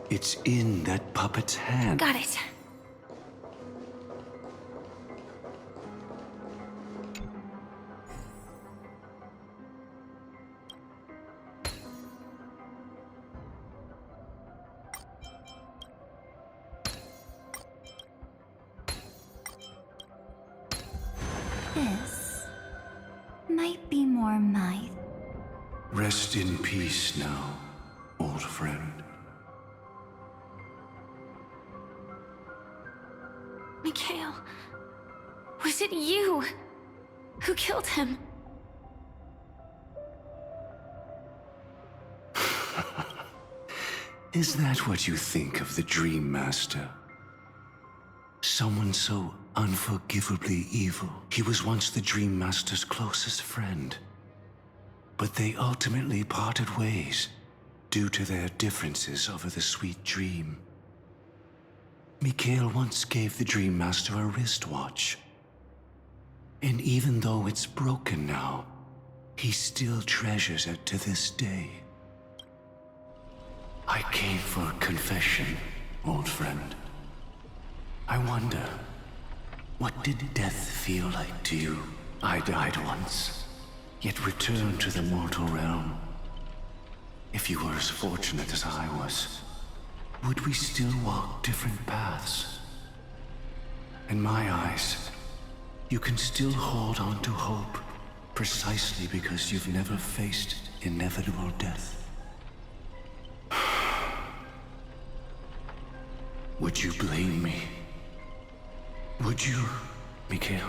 It's in that puppet's hand. Got it. This might be more my... Rest in peace now, old friend. Mikhail, was it you who killed him? Is that what you think of the Dream Master? Someone so unforgivably evil. He was once the Dream Master's closest friend. But they ultimately parted ways due to their differences over the sweet dream. Mikhail once gave the Dream Master a wristwatch. And even though it's broken now, he still treasures it to this day. I came for confession, old friend. I wonder, what did death feel like to you? I died once, yet returned to the mortal realm. If you were as fortunate as I was, would we still walk different paths? In my eyes, you can still hold on to hope, precisely because you've never faced inevitable death. Would you blame me? Would you, Mikhail?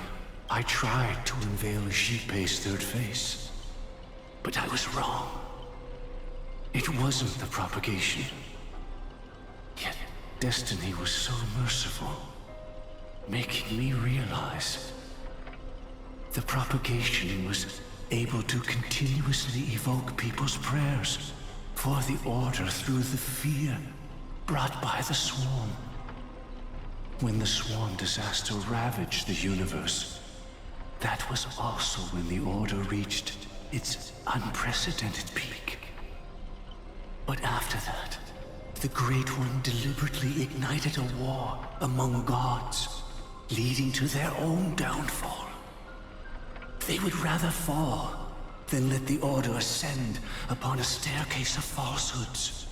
I tried to unveil Xipe's third face, but I was wrong. It wasn't the propagation. Yet destiny was so merciful, making me realize the propagation was able to continuously evoke people's prayers for the Order through the fear brought by the Swarm. When the Swarm disaster ravaged the universe, that was also when the Order reached its unprecedented peak. But after that, the Great One deliberately ignited a war among gods, leading to their own downfall. They would rather fall than let the Order ascend upon a staircase of falsehoods.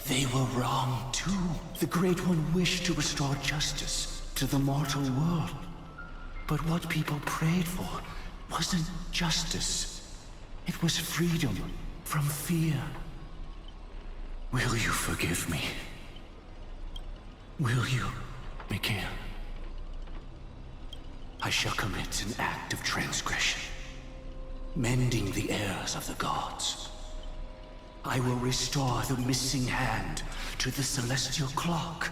They were wrong too. The Great One wished to restore justice to the mortal world. But what people prayed for wasn't justice. It was freedom from fear. Will you forgive me? Will you, Mikhail? I shall commit an act of transgression, mending the errors of the gods. I will restore the missing hand to the celestial clock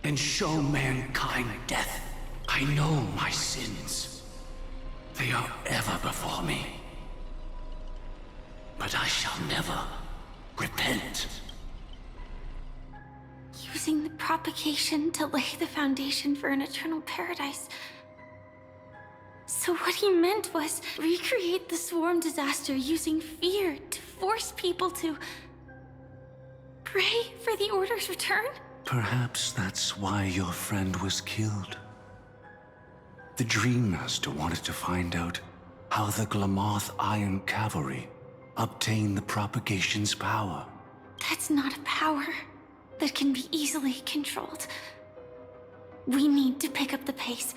and show mankind death. I know my sins. They are ever before me. But I shall never repent. Using the propagation to lay the foundation for an eternal paradise. So what he meant was recreate the Swarm disaster using fear to force people to pray for the Order's return? Perhaps that's why your friend was killed. The Dream Master wanted to find out how the Glamoth Iron Cavalry obtained the propagation's power. That's not a power that can be easily controlled. We need to pick up the pace.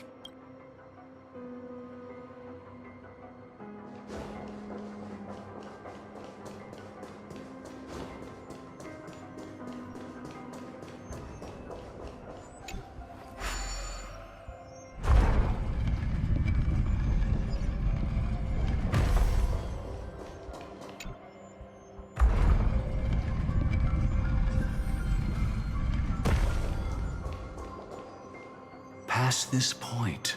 Past this point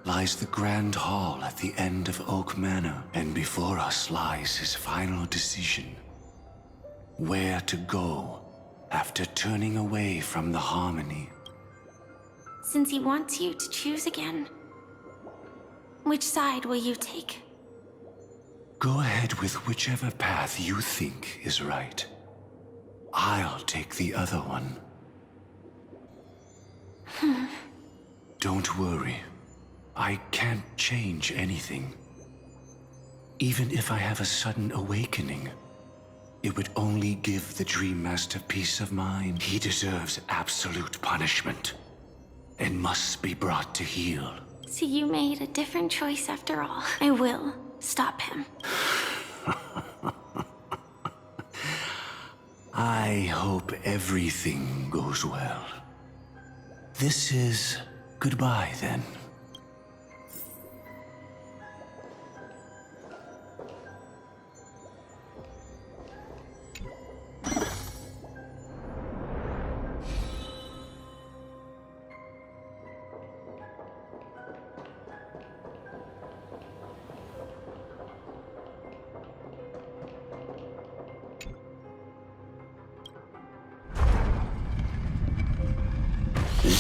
lies the Grand Hall at the end of Oak Manor, and before us lies his final decision. Where to go after turning away from the Harmony. Since he wants you to choose again, which side will you take? Go ahead with whichever path you think is right. I'll take the other one. Don't worry. I can't change anything. Even if I have a sudden awakening, it would only give the Dream Master peace of mind. He deserves absolute punishment and must be brought to heel. So you made a different choice after all. I will stop him. I hope everything goes well. This is goodbye, then.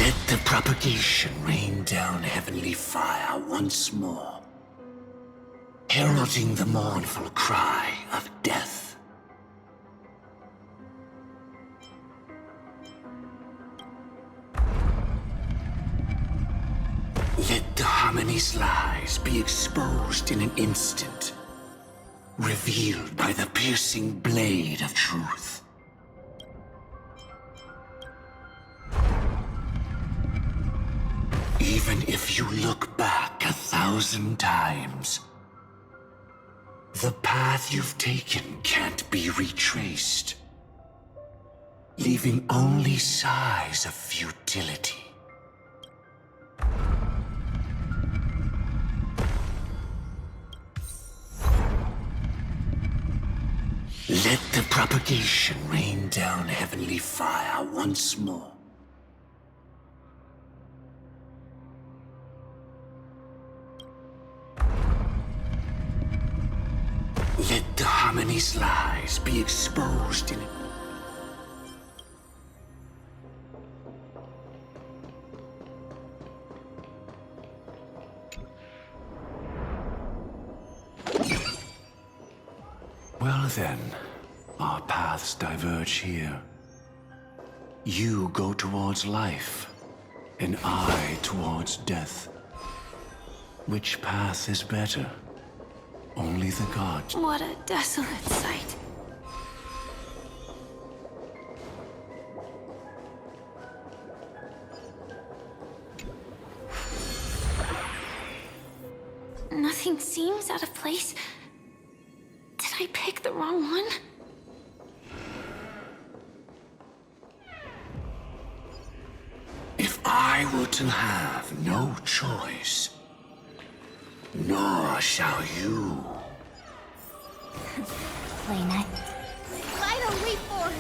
Let the propagation rain down heavenly fire once more, heralding the mournful cry of death. Let the harmony's lies be exposed in an instant, revealed by the piercing blade of truth. Even if you look back 1,000 times, the path you've taken can't be retraced, leaving only sighs of futility. Let the propagation rain down heavenly fire once more. Let the harmony's lies be exposed in it. Well then, our paths diverge here. You go towards life, and I towards death. Which path is better? Only the gods. What a desolate sight. Nothing seems out of place. Did I pick the wrong one? If I were to have no choice, nor shall you. Lena. Vital reform!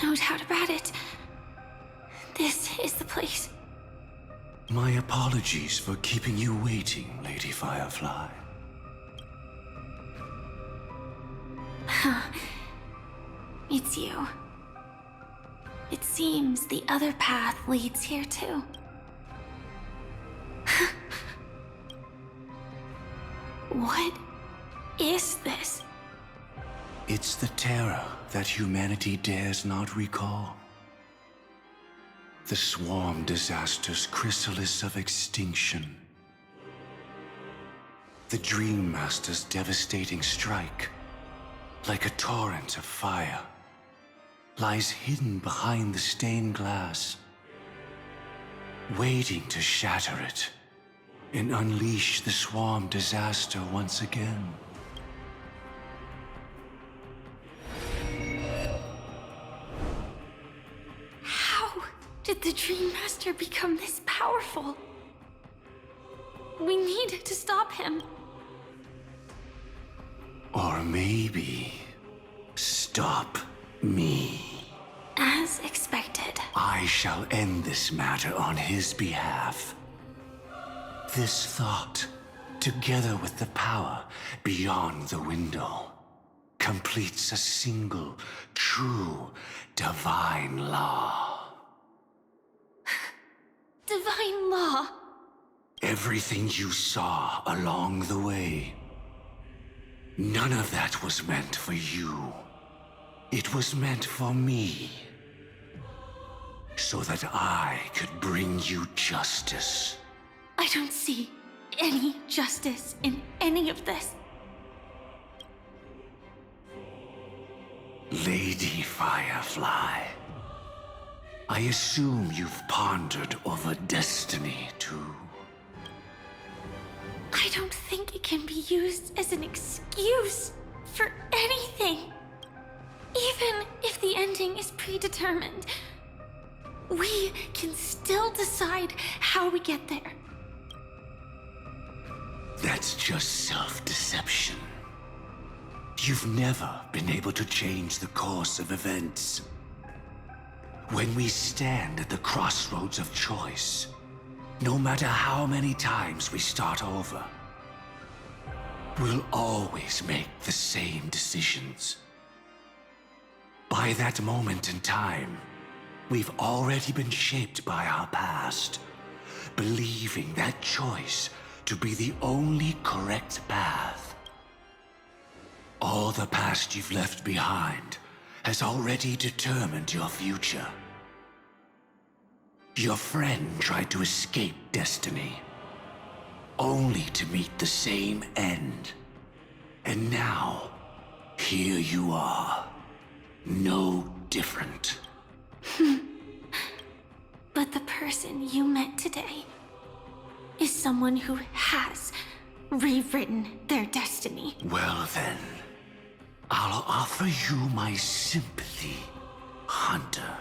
No doubt about it. This is the place. My apologies for keeping you waiting, Lady Firefly. It's you. It seems the other path leads here too. What is this? It's the terror that humanity dares not recall. The swarm disaster's chrysalis of extinction. The Dream Master's devastating strike, like a torrent of fire, lies hidden behind the stained glass, waiting to shatter it and unleash the swarm disaster once again. How did the Dream Master become this powerful? We need to stop him. Or maybe stop me. As expected. I shall end this matter on his behalf. This thought together with the power beyond the window, completes a single, true, divine law. Divine law? Everything you saw along the way, none of that was meant for you. It was meant for me, so that I could bring you justice. I don't see any justice in any of this. Lady Firefly, I assume you've pondered over destiny too. I don't think it can be used as an excuse for anything. Even if the ending is predetermined, we can still decide how we get there. That's just self-deception. You've never been able to change the course of events. When we stand at the crossroads of choice, no matter how many times we start over, we'll always make the same decisions. By that moment in time, we've already been shaped by our past, believing that choice to be the only correct path. All the past you've left behind has already determined your future. Your friend tried to escape destiny, only to meet the same end. And now, here you are, no different. But the person you met today is someone who has rewritten their destiny. Well then, I'll offer you my sympathy, Hunter.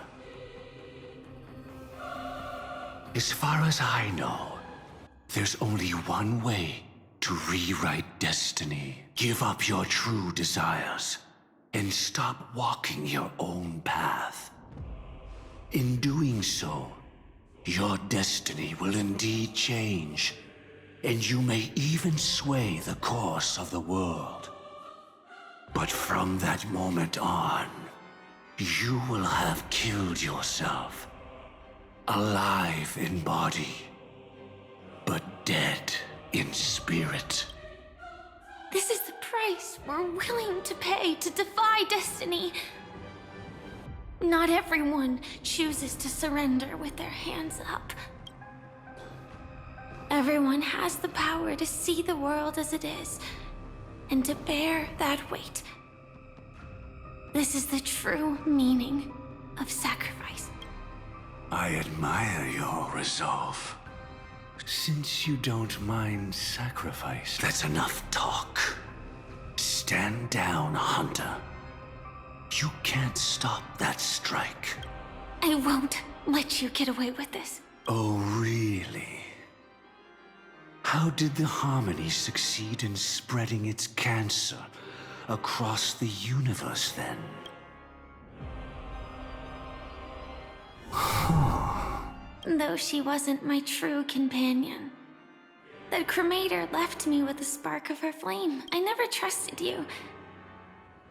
As far as I know, there's only one way to rewrite destiny. Give up your true desires and stop walking your own path. In doing so, your destiny will indeed change, and you may even sway the course of the world. But from that moment on, you will have killed yourself, alive in body, but dead in spirit. This is the price we're willing to pay to defy destiny. Not everyone chooses to surrender with their hands up. Everyone has the power to see the world as it is, and to bear that weight. This is the true meaning of sacrifice. I admire your resolve. Since you don't mind sacrifice, that's enough talk. Stand down, Hunter. You can't stop that strike. I won't let you get away with this. Oh, really? How did the Harmony succeed in spreading its cancer across the universe, then? Though she wasn't my true companion. The cremator left me with a spark of her flame. I never trusted you.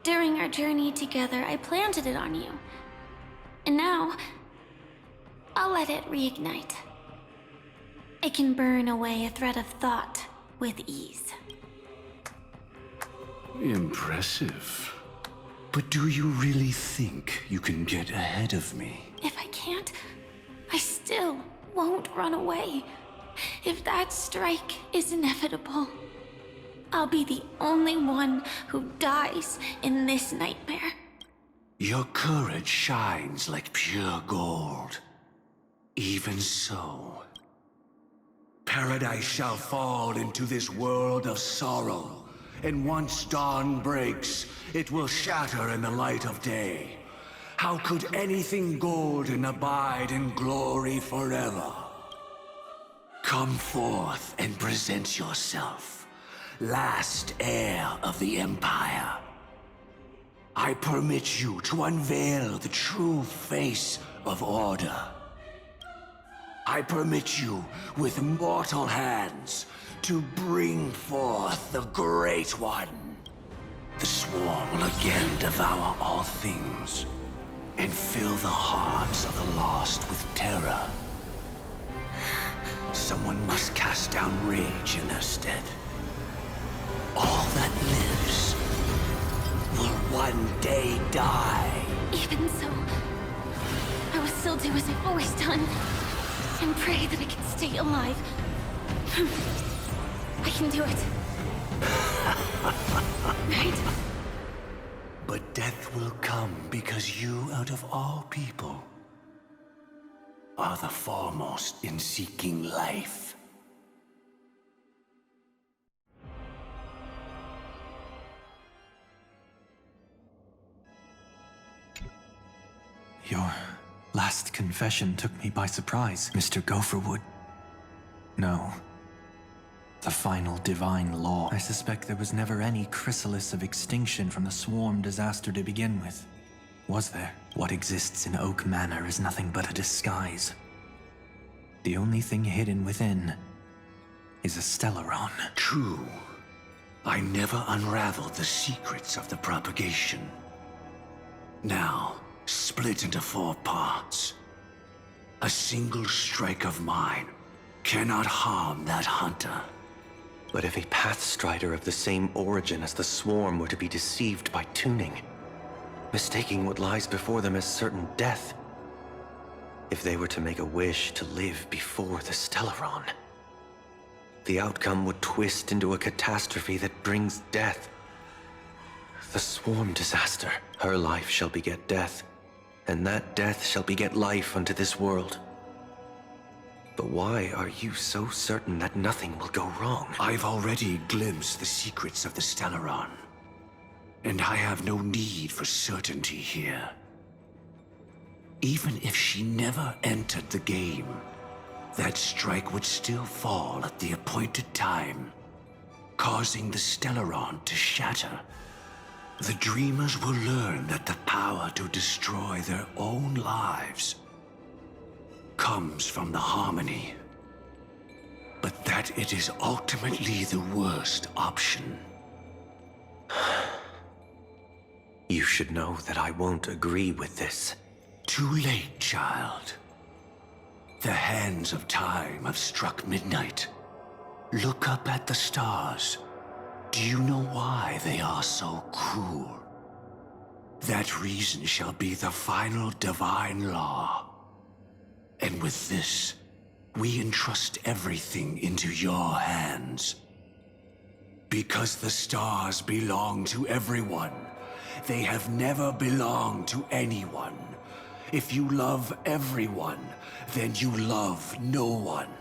During our journey together, I planted it on you. And now, I'll let it reignite. It can burn away a thread of thought with ease. Impressive. But do you really think you can get ahead of me? If I can't, I still won't run away. If that strike is inevitable, I'll be the only one who dies in this nightmare. Your courage shines like pure gold. Even so, paradise shall fall into this world of sorrow, and once dawn breaks, it will shatter in the light of day. How could anything golden abide in glory forever? Come forth and present yourself, last heir of the Empire. I permit you to unveil the true face of order. I permit you, with mortal hands, to bring forth the Great One. The swarm will again devour all things and fill the hearts of the lost with terror. Someone must cast down rage in their stead. All that lives will one day die. Even so, I will still do as I've always done, and pray that I can stay alive. I can do it. Right? But death will come because you, out of all people, are the foremost in seeking life. Your last confession took me by surprise, Mr. Gopherwood. No. The final divine law. I suspect there was never any chrysalis of extinction from the swarm disaster to begin with. Was there? What exists in Oak Manor is nothing but a disguise. The only thing hidden within is a Stellaron. True. I never unraveled the secrets of the propagation. Now, split into 4 parts. A single strike of mine cannot harm that hunter. But if a Pathstrider of the same origin as the Swarm were to be deceived by tuning, mistaking what lies before them as certain death, if they were to make a wish to live before the Stellaron, the outcome would twist into a catastrophe that brings death. The Swarm disaster. Her life shall beget death, and that death shall beget life unto this world. But why are you so certain that nothing will go wrong? I've already glimpsed the secrets of the Stellaron, and I have no need for certainty here. Even if she never entered the game, that strike would still fall at the appointed time, causing the Stellaron to shatter. The Dreamers will learn that the power to destroy their own lives comes from the harmony, but that it is ultimately the worst option. You should know that I won't agree with this. Too late, child. The hands of time have struck midnight. Look up at the stars. Do you know why they are so cruel? That reason shall be the final divine law. And with this, we entrust everything into your hands. Because the stars belong to everyone, they have never belonged to anyone. If you love everyone, then you love no one.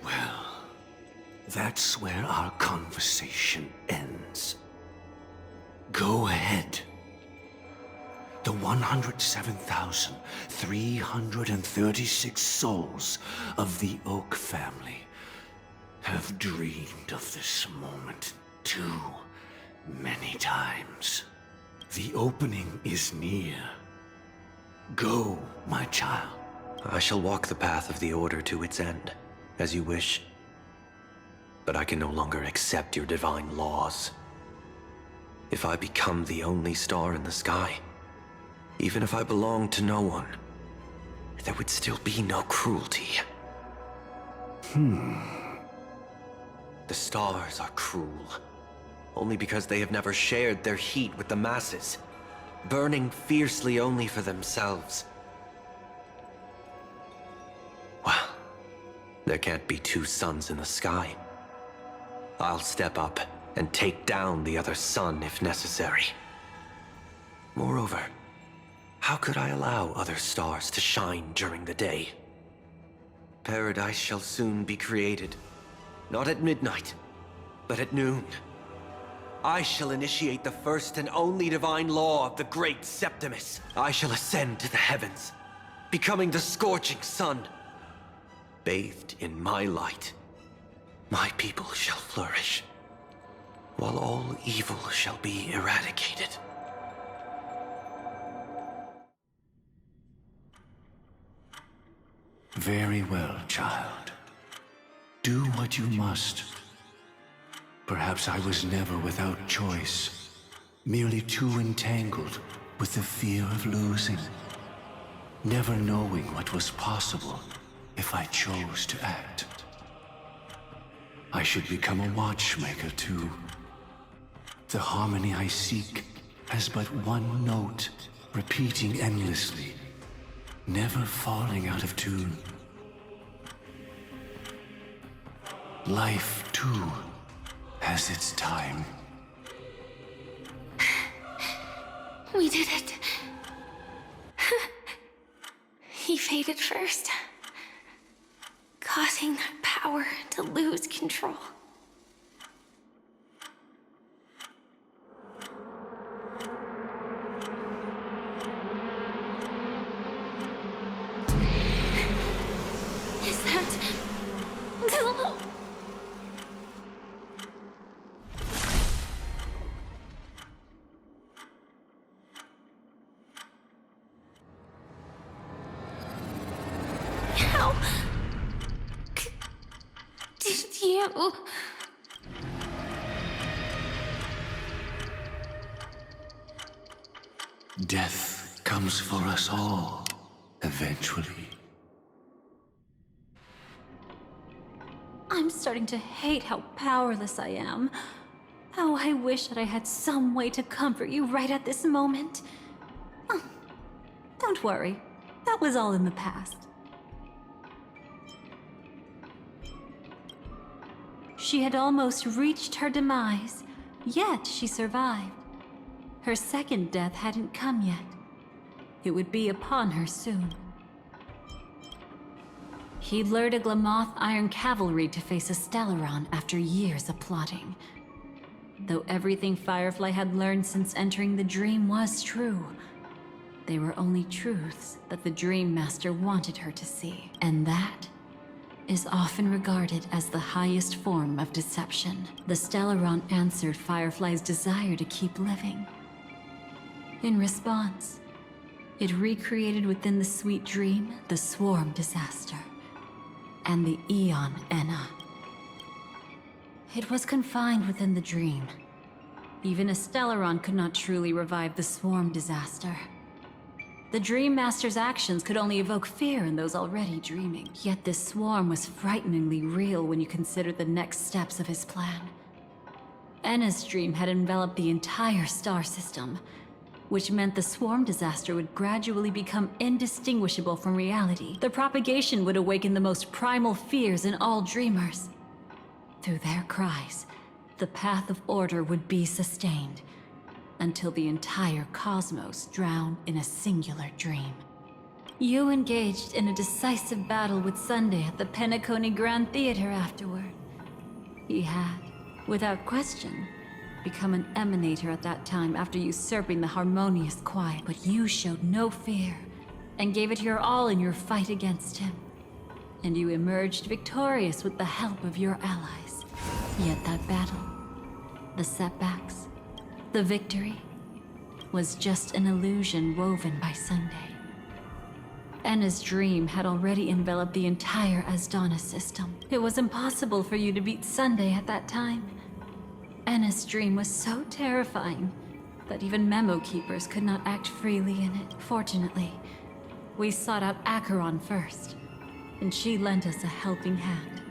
Well, that's where our conversation ends. Go ahead. The 107,336 souls of the Oak family have dreamed of this moment too many times. The opening is near. Go, my child. I shall walk the path of the Order to its end, as you wish. But I can no longer accept your divine laws. If I become the only star in the sky, even if I belong to no one, there would still be no cruelty. The stars are cruel, only because they have never shared their heat with the masses, burning fiercely only for themselves. Well, there can't be 2 suns in the sky. I'll step up and take down the other sun if necessary. Moreover, how could I allow other stars to shine during the day? Paradise shall soon be created, not at midnight, but at noon. I shall initiate the first and only divine law of the great Septimus. I shall ascend to the heavens, becoming the scorching sun. Bathed in my light, my people shall flourish, while all evil shall be eradicated. Very well, child. Do what you must. Perhaps I was never without choice, merely too entangled with the fear of losing, never knowing what was possible if I chose to act. I should become a watchmaker too. The harmony I seek has but one note, repeating endlessly, never falling out of tune. Life, too, has its time. We did it. He faded first, causing that power to lose control. Is that... How... did you... Death comes for us all, eventually. I'm starting to hate how powerless I am. How I wish that I had some way to comfort you right at this moment. Oh, don't worry. That was all in the past. She had almost reached her demise, yet she survived. Her second death hadn't come yet. It would be upon her soon. He'd lured a Glamoth Iron Cavalry to face a Stellaron after years of plotting. Though everything Firefly had learned since entering the dream was true, they were only truths that the Dream Master wanted her to see. And that is often regarded as the highest form of deception. The Stellaron answered Firefly's desire to keep living. In response, it recreated within the sweet dream the Swarm disaster and the Eon Enna. It was confined within the dream. Even a Stellaron could not truly revive the Swarm disaster. The Dream Master's actions could only evoke fear in those already dreaming. Yet this swarm was frighteningly real when you consider the next steps of his plan. Enna's dream had enveloped the entire star system, which meant the swarm disaster would gradually become indistinguishable from reality. The propagation would awaken the most primal fears in all dreamers. Through their cries, the path of order would be sustained, until the entire cosmos drowned in a singular dream. You engaged in a decisive battle with Sunday at the Penacony Grand Theater afterward. He had, without question, become an emanator at that time after usurping the harmonious quiet. But you showed no fear, and gave it your all in your fight against him. And you emerged victorious with the help of your allies. Yet that battle, the setbacks, the victory, was just an illusion woven by Sunday. Enna's dream had already enveloped the entire Asdana system. It was impossible for you to beat Sunday at that time. Enna's dream was so terrifying that even memo keepers could not act freely in it. Fortunately, we sought out Acheron first, and she lent us a helping hand.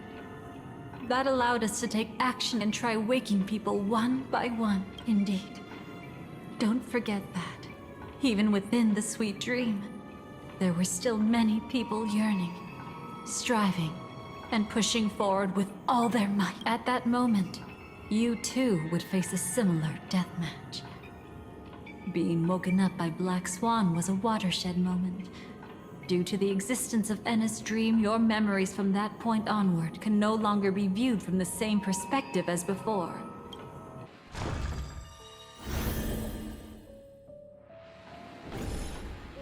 That allowed us to take action and try waking people one by one. Indeed. Don't forget that, even within the sweet dream, there were still many people yearning, striving, and pushing forward with all their might. At that moment, you too would face a similar death match. Being woken up by Black Swan was a watershed moment. Due to the existence of Enna's dream, your memories from that point onward can no longer be viewed from the same perspective as before.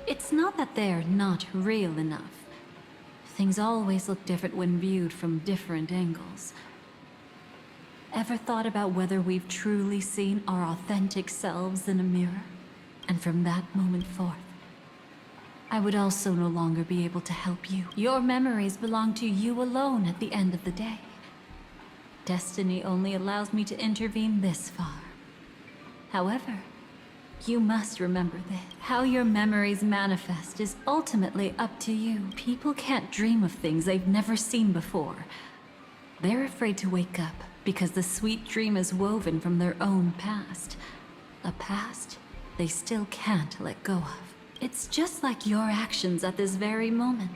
It's not that they're not real enough. Things always look different when viewed from different angles. Ever thought about whether we've truly seen our authentic selves in a mirror? And from that moment forth, I would also no longer be able to help you. Your memories belong to you alone at the end of the day. Destiny only allows me to intervene this far. However, you must remember that how your memories manifest is ultimately up to you. People can't dream of things they've never seen before. They're afraid to wake up because the sweet dream is woven from their own past. A past they still can't let go of. It's just like your actions at this very moment.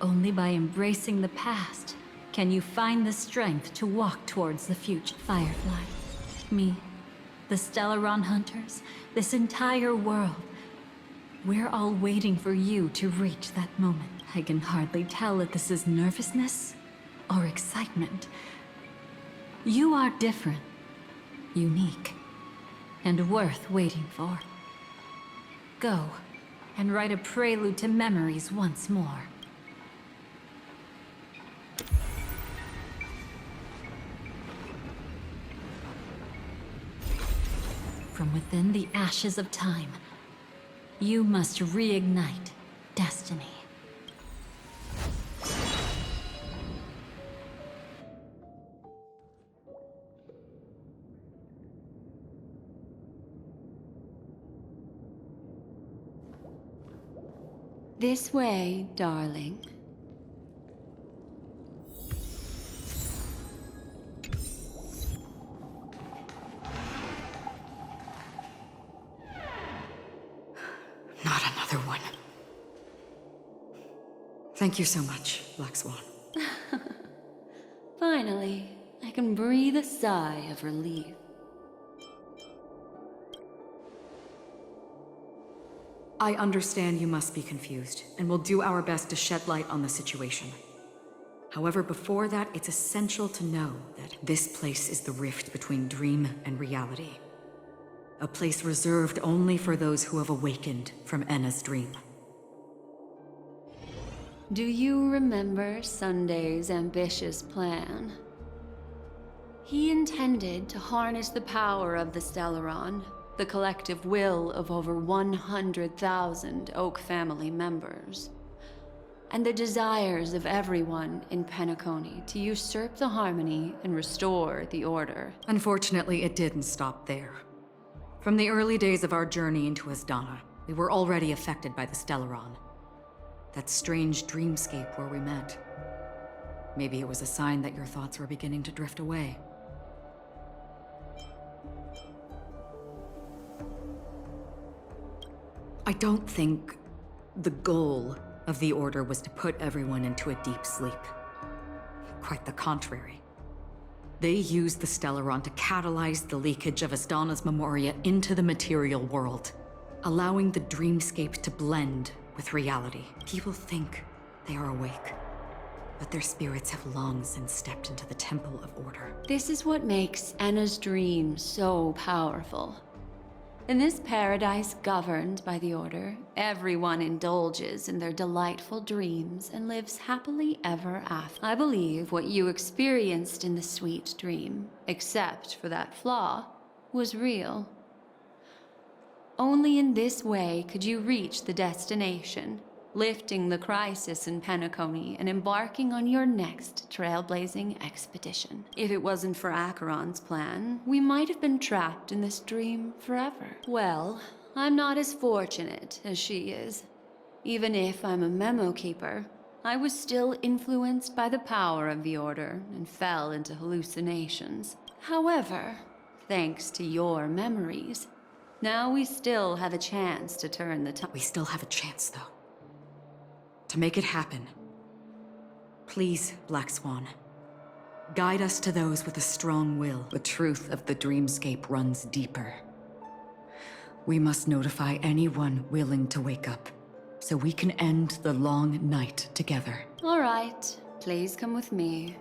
Only by embracing the past can you find the strength to walk towards the future. Firefly, me, the Stellaron Hunters, this entire world. We're all waiting for you to reach that moment. I can hardly tell if this is nervousness or excitement. You are different, unique, and worth waiting for. Go and write a prelude to memories once more. From within the ashes of time, you must reignite destiny. This way, darling. Not another one. Thank you so much, Black Swan. Finally, I can breathe a sigh of relief. I understand you must be confused, and we'll do our best to shed light on the situation. However, before that, it's essential to know that this place is the rift between dream and reality. A place reserved only for those who have awakened from Enna's dream. Do you remember Sunday's ambitious plan? He intended to harness the power of the Stellaron, the collective will of over 100,000 Oak family members, and the desires of everyone in Penacony to usurp the harmony and restore the order. Unfortunately, it didn't stop there. From the early days of our journey into Asdana, we were already affected by the Stellaron. That strange dreamscape where we met. Maybe it was a sign that your thoughts were beginning to drift away. I don't think the goal of the Order was to put everyone into a deep sleep. Quite the contrary. They used the Stellaron to catalyze the leakage of Asdana's memoria into the material world, allowing the dreamscape to blend with reality. People think they are awake, but their spirits have long since stepped into the Temple of Order. This is what makes Enna's dream so powerful. In this paradise governed by the Order, everyone indulges in their delightful dreams and lives happily ever after. I believe what you experienced in the sweet dream, except for that flaw, was real. Only in this way could you reach the destination, lifting the crisis in Penacony and embarking on your next trailblazing expedition. If it wasn't for Acheron's plan, we might have been trapped in this dream forever. Well, I'm not as fortunate as she is. Even if I'm a memo keeper, I was still influenced by the power of the Order and fell into hallucinations. However, thanks to your memories, now we still have a chance to turn the tide. We still have a chance, though. To make it happen, please, Black Swan, guide us to those with a strong will. The truth of the dreamscape runs deeper. We must notify anyone willing to wake up, so we can end the long night together. All right, please come with me.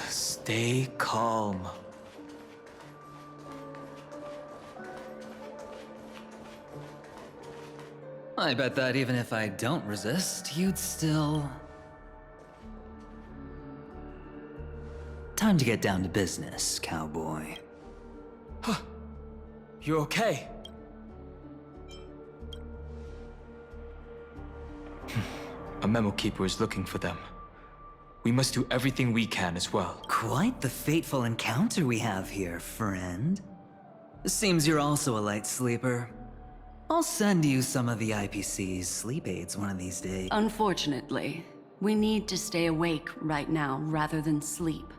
Stay calm. I bet that even if I don't resist, you'd still... Time to get down to business, cowboy. You okay? A memo keeper is looking for them. We must do everything we can as well. Quite the fateful encounter we have here, friend. Seems you're also a light sleeper. I'll send you some of the IPC's sleep aids one of these days. Unfortunately, we need to stay awake right now rather than sleep.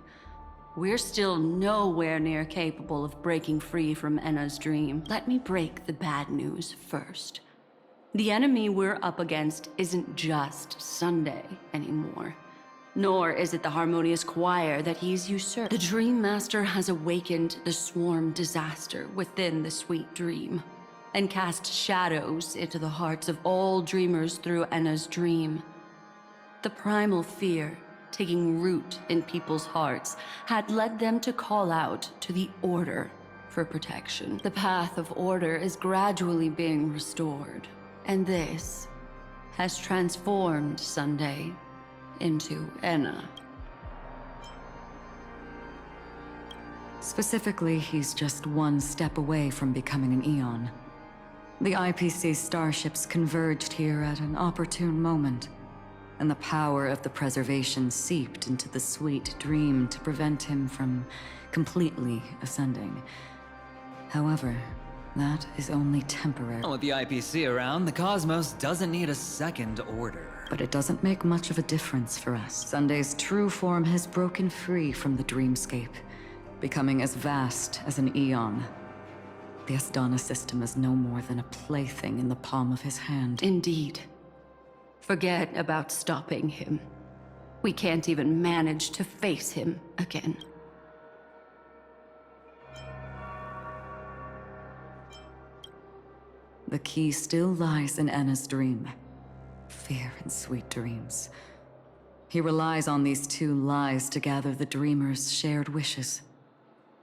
We're still nowhere near capable of breaking free from Enna's dream. Let me break the bad news first. The enemy we're up against isn't just Sunday anymore. Nor is it the harmonious choir that he's usurped. The Dream Master has awakened the swarm disaster within the sweet dream, and cast shadows into the hearts of all dreamers through Enna's dream. The primal fear taking root in people's hearts had led them to call out to the Order for protection. The path of order is gradually being restored, and this has transformed Sunday into Enna. Specifically, he's just one step away from becoming an Eon. The IPC starships converged here at an opportune moment, and the power of the preservation seeped into the sweet dream to prevent him from completely ascending. However, that is only temporary. With the IPC around, the cosmos doesn't need a second order. But it doesn't make much of a difference for us. Sunday's true form has broken free from the dreamscape, becoming as vast as an Eon. The Asdana system is no more than a plaything in the palm of his hand. Indeed. Forget about stopping him. We can't even manage to face him again. The key still lies in Enna's dream. Fear and sweet dreams. He relies on these two lies to gather the dreamers' shared wishes.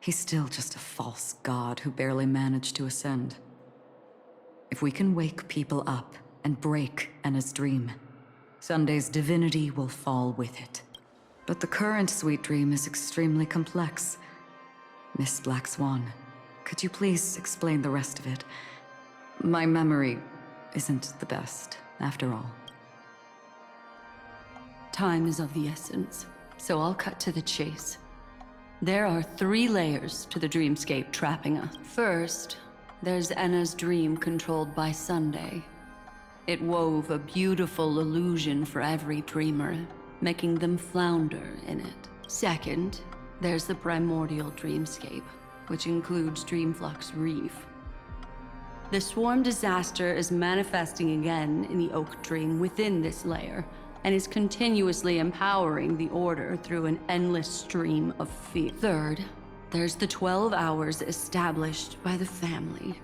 He's still just a false god who barely managed to ascend. If we can wake people up and break Enna's dream, Sunday's divinity will fall with it. But the current sweet dream is extremely complex. Miss Black Swan, could you please explain the rest of it? My memory isn't the best, after all. Time is of the essence, so I'll cut to the chase. There are 3 layers to the dreamscape trapping us. First, there's Enna's dream controlled by Sunday. It wove a beautiful illusion for every dreamer, making them flounder in it. Second, there's the primordial dreamscape, which includes Dreamflux Reef. The swarm disaster is manifesting again in the Oak Dream within this layer, and is continuously empowering the Order through an endless stream of fear. Third, there's the 12 hours established by the family.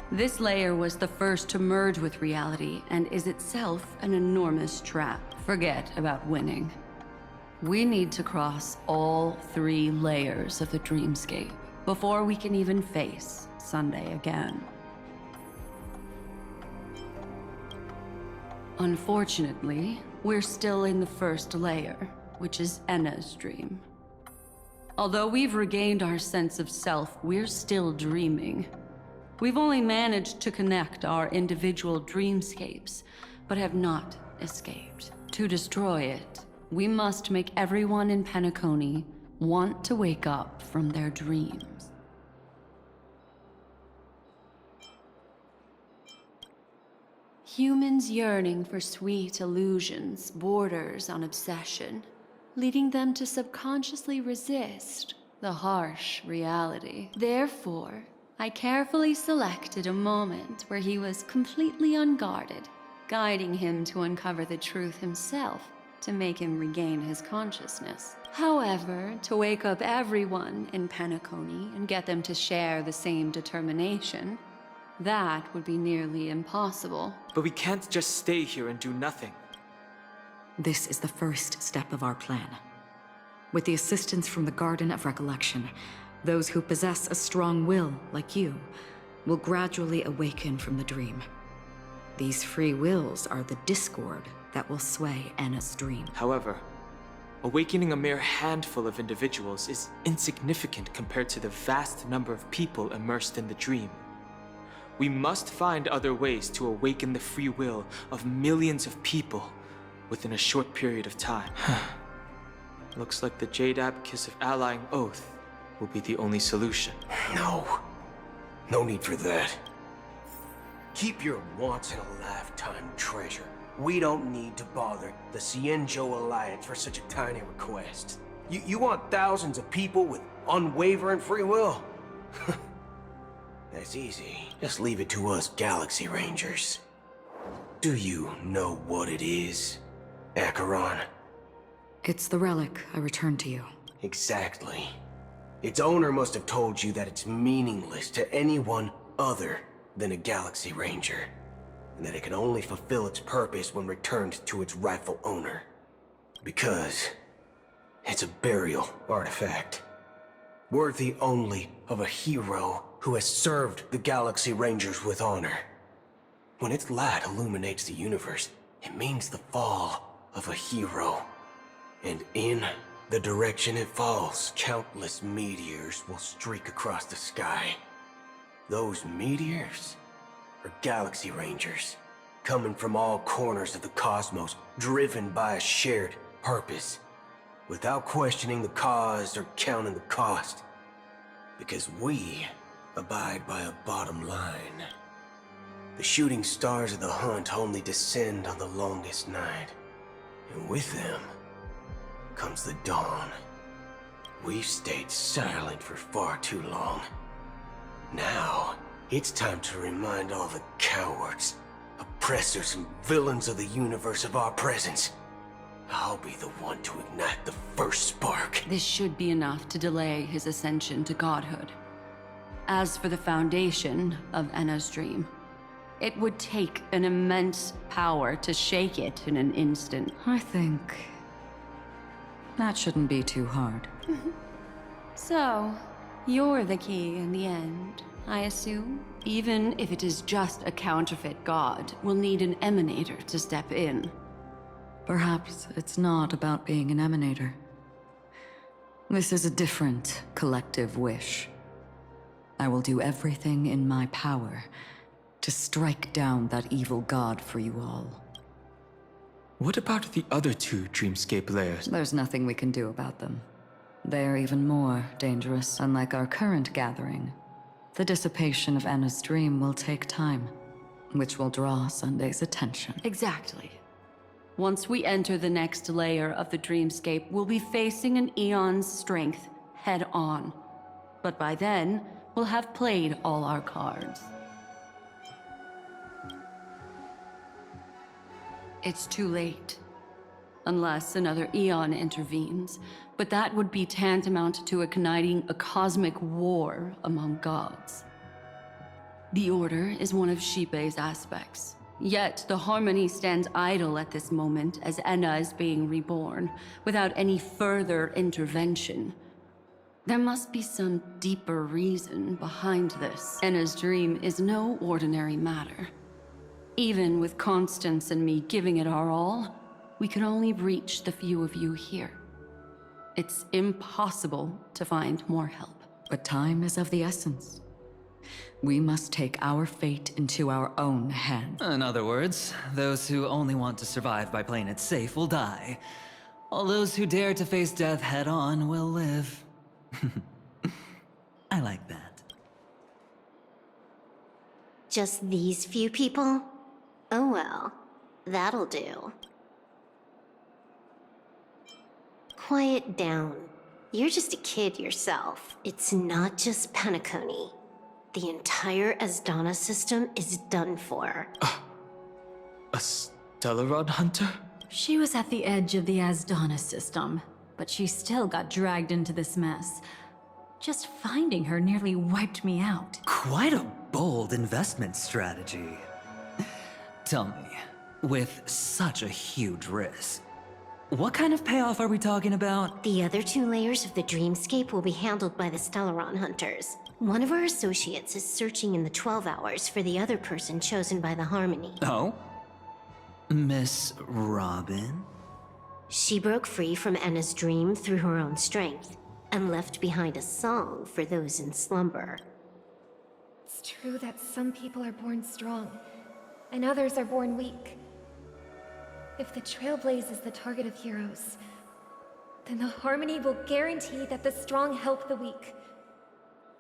This layer was the first to merge with reality and is itself an enormous trap. Forget about winning. We need to cross all 3 layers of the dreamscape before we can even face Sunday again. Unfortunately, we're still in the first layer, which is Enna's dream. Although we've regained our sense of self, we're still dreaming. We've only managed to connect our individual dreamscapes, but have not escaped. To destroy it, we must make everyone in Penacony want to wake up from their dreams. Humans yearning for sweet illusions borders on obsession, leading them to subconsciously resist the harsh reality. Therefore, I carefully selected a moment where he was completely unguarded, guiding him to uncover the truth himself to make him regain his consciousness. However, to wake up everyone in Penacony and get them to share the same determination, that would be nearly impossible. But we can't just stay here and do nothing. This is the first step of our plan. With the assistance from the Garden of Recollection, those who possess a strong will, like you, will gradually awaken from the dream. These free wills are the discord that will sway Enna's dream. However, awakening a mere handful of individuals is insignificant compared to the vast number of people immersed in the dream. We must find other ways to awaken the free will of millions of people within a short period of time. Looks like the Jade Abacus of Allying Oath will be the only solution. No. No need for that. Keep your once-in-a-lifetime treasure. We don't need to bother the Cienjo Alliance for such a tiny request. You want thousands of people with unwavering free will? That's easy. Just leave it to us Galaxy Rangers. Do you know what it is, Acheron? It's the relic I returned to you. Exactly. Its owner must have told you that it's meaningless to anyone other than a Galaxy Ranger, and that it can only fulfill its purpose when returned to its rightful owner. Because it's a burial artifact, worthy only of a hero who has served the Galaxy Rangers with honor. When its light illuminates the universe, it means the fall of a hero. And in the direction it falls, countless meteors will streak across the sky. Those meteors are Galaxy Rangers, coming from all corners of the cosmos, driven by a shared purpose, without questioning the cause or counting the cost. Because we abide by a bottom line. The shooting stars of the hunt only descend on the longest night, and with them comes the dawn. We've stayed silent for far too long. Now, it's time to remind all the cowards, oppressors, and villains of the universe of our presence. I'll be the one to ignite the first spark. This should be enough to delay his ascension to godhood. As for the foundation of Enna's dream, it would take an immense power to shake it in an instant. I think that shouldn't be too hard. So, you're the key in the end, I assume? Even if it is just a counterfeit god, we'll need an emanator to step in. Perhaps it's not about being an emanator. This is a different collective wish. I will do everything in my power to strike down that evil god for you all. What about the other two Dreamscape layers? There's nothing we can do about them. They're even more dangerous, unlike our current gathering. The dissipation of Enna's dream will take time, which will draw Sunday's attention. Exactly. Once we enter the next layer of the dreamscape, we'll be facing an eon's strength head on. But by then, we'll have played all our cards. It's too late. Unless another eon intervenes, but that would be tantamount to igniting a cosmic war among gods. The Order is one of Shipei's aspects. Yet, the Harmony stands idle at this moment as Enna is being reborn, without any further intervention. There must be some deeper reason behind this. Enna's dream is no ordinary matter. Even with Constance and me giving it our all, we can only reach the few of you here. It's impossible to find more help. But time is of the essence. We must take our fate into our own hands. In other words, those who only want to survive by playing it safe will die. All those who dare to face death head on will live. I like that. Just these few people? Oh well, that'll do. Quiet down. You're just a kid yourself. It's not just Penacony. The entire Asdana system is done for. A Stellaron hunter? She was at the edge of the Asdana system, but she still got dragged into this mess. Just finding her nearly wiped me out. Quite a bold investment strategy. Tell me, with such a huge risk, what kind of payoff are we talking about? The other two layers of the dreamscape will be handled by the Stellaron hunters. One of our associates is searching in the 12 hours for the other person chosen by the Harmony. Oh? Miss Robin? She broke free from Enna's dream through her own strength, and left behind a song for those in slumber. It's true that some people are born strong, and others are born weak. If the Trailblaze is the target of heroes, then the Harmony will guarantee that the strong help the weak.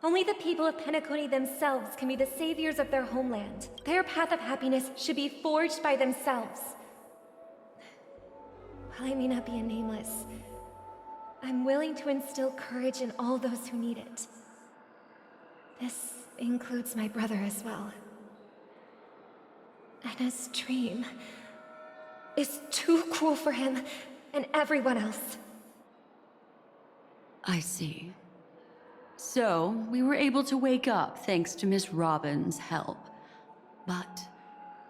Only the people of Penacony themselves can be the saviors of their homeland. Their path of happiness should be forged by themselves. While I may not be a nameless, I'm willing to instill courage in all those who need it. This includes my brother as well. Anna's dream is too cruel for him and everyone else. I see. So, we were able to wake up thanks to Miss Robin's help. But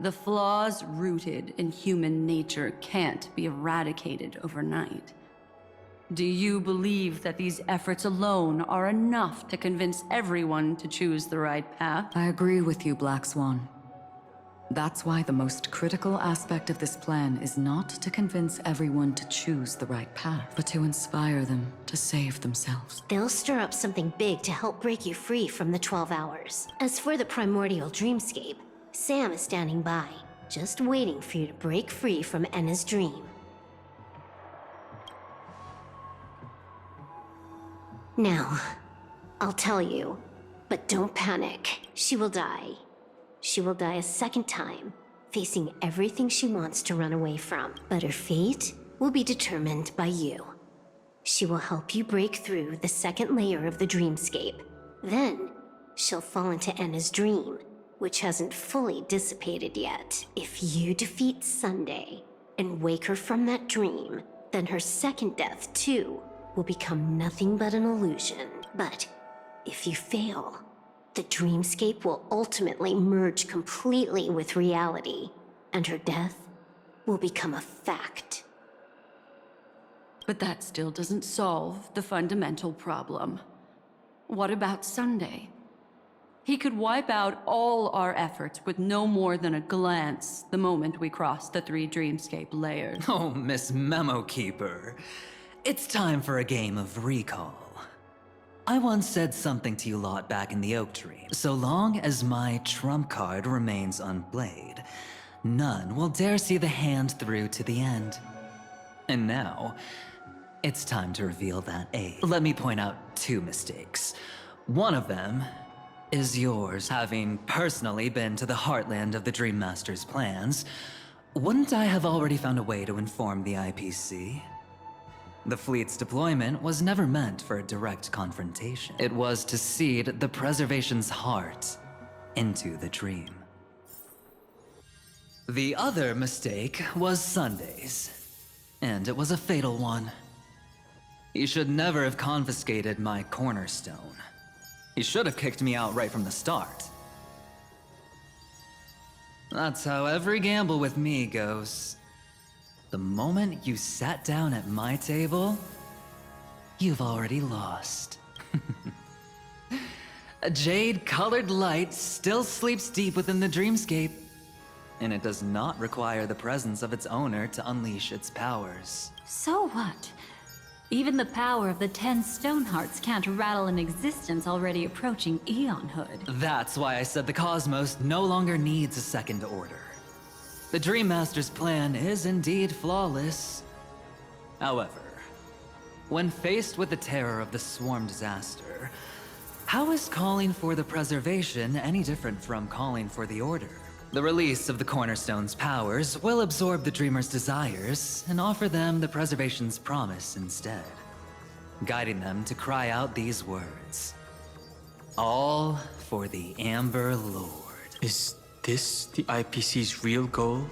the flaws rooted in human nature can't be eradicated overnight. Do you believe that these efforts alone are enough to convince everyone to choose the right path? I agree with you, Black Swan. That's why the most critical aspect of this plan is not to convince everyone to choose the right path, but to inspire them to save themselves. They'll stir up something big to help break you free from the 12 hours. As for the primordial dreamscape, Sam is standing by, just waiting for you to break free from Enna's dream. Now, I'll tell you, but don't panic. She will die. She will die a second time, facing everything she wants to run away from. But her fate will be determined by you. She will help you break through the second layer of the dreamscape. Then, she'll fall into Enna's dream, which hasn't fully dissipated yet. If you defeat Sunday and wake her from that dream, then her second death, too, will become nothing but an illusion. But if you fail, the dreamscape will ultimately merge completely with reality, and her death will become a fact. But that still doesn't solve the fundamental problem. What about Sunday? He could wipe out all our efforts with no more than a glance the moment we cross the 3 dreamscape layers. Oh, Miss Memo Keeper. It's time for a game of recall. I once said something to you lot back in the oak tree. So long as my trump card remains unplayed, none will dare see the hand through to the end. And now, it's time to reveal that aid. Let me point out 2 mistakes. One of them is yours. Having personally been to the heartland of the Dream Master's plans, wouldn't I have already found a way to inform the IPC? The fleet's deployment was never meant for a direct confrontation. It was to seed the Preservation's heart into the dream. The other mistake was Sundays, and it was a fatal one. He should never have confiscated my cornerstone. He should have kicked me out right from the start. That's how every gamble with me goes. The moment you sat down at my table, you've already lost. A jade-colored light still sleeps deep within the dreamscape, and it does not require the presence of its owner to unleash its powers. So what? Even the power of the 10 stone hearts can't rattle an existence already approaching eonhood. That's why I said the cosmos no longer needs a second order. The Dream Master's plan is indeed flawless. However, when faced with the terror of the swarm disaster, how is calling for the preservation any different from calling for the order? The release of the Cornerstone's powers will absorb the Dreamer's desires and offer them the preservation's promise instead, guiding them to cry out these words. All for the Amber Lord. Is this the IPC's real goal?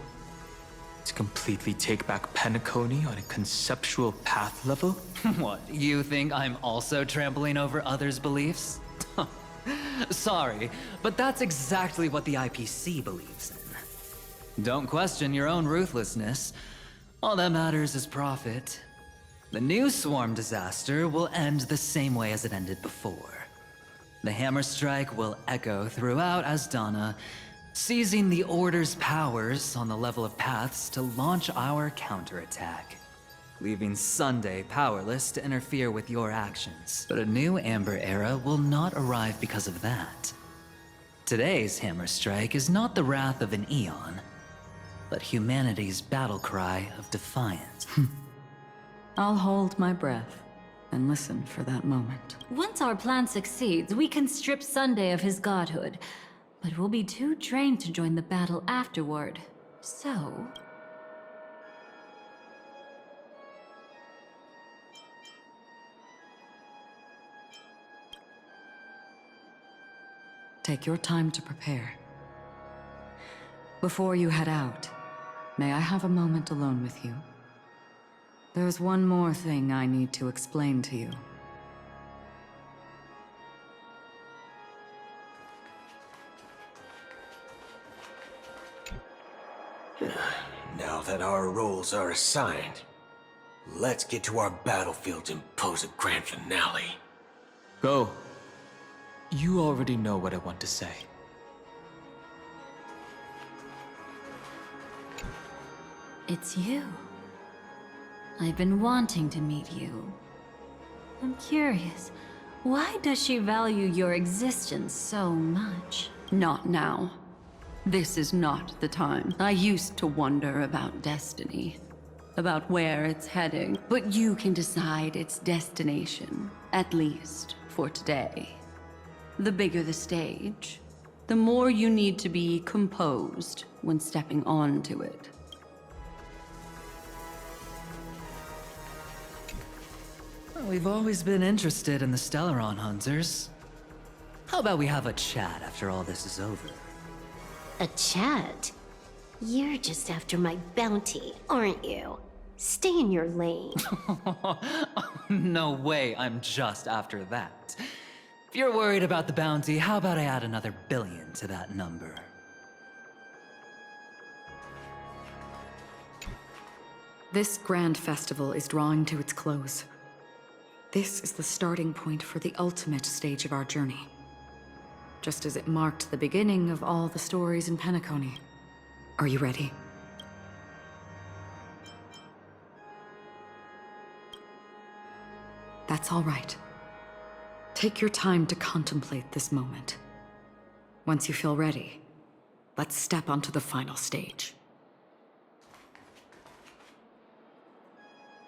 To completely take back Penacony on a conceptual path level? What, you think I'm also trampling over others' beliefs? Sorry, but that's exactly what the IPC believes in. Don't question your own ruthlessness. All that matters is profit. The new swarm disaster will end the same way as it ended before. The hammer strike will echo throughout Asdana, seizing the Order's powers on the level of paths to launch our counterattack, leaving Sunday powerless to interfere with your actions. But a new Amber Era will not arrive because of that. Today's hammer strike is not the wrath of an eon. but humanity's battle cry of defiance. I'll hold my breath and listen for that moment. Once our plan succeeds, we can strip Sunday of his godhood. But we'll be too drained to join the battle afterward. So... take your time to prepare. Before you head out, may I have a moment alone with you? There's one more thing I need to explain to you. Now that our roles are assigned, let's get to our battlefields and pose a grand finale. Go. You already know what I want to say. it's you. I've been wanting to meet you. I'm curious, why does she value your existence so much? Not now. This is not the time. I used to wonder about destiny, about where it's heading, but you can decide its destination, at least for today. The bigger the stage, the more you need to be composed when stepping onto it. We've always been interested in the Stellaron hunters. How about we have a chat after all this is over? A chat? You're just after my bounty, aren't you? Stay in your lane. No way, I'm just after that. If you're worried about the bounty, how about I add another billion to that number? This grand festival is drawing to its close. This is the starting point for the ultimate stage of our journey. Just as it marked the beginning of all the stories in Penacony. Are you ready? That's all right. Take your time to contemplate this moment. Once you feel ready, let's step onto the final stage.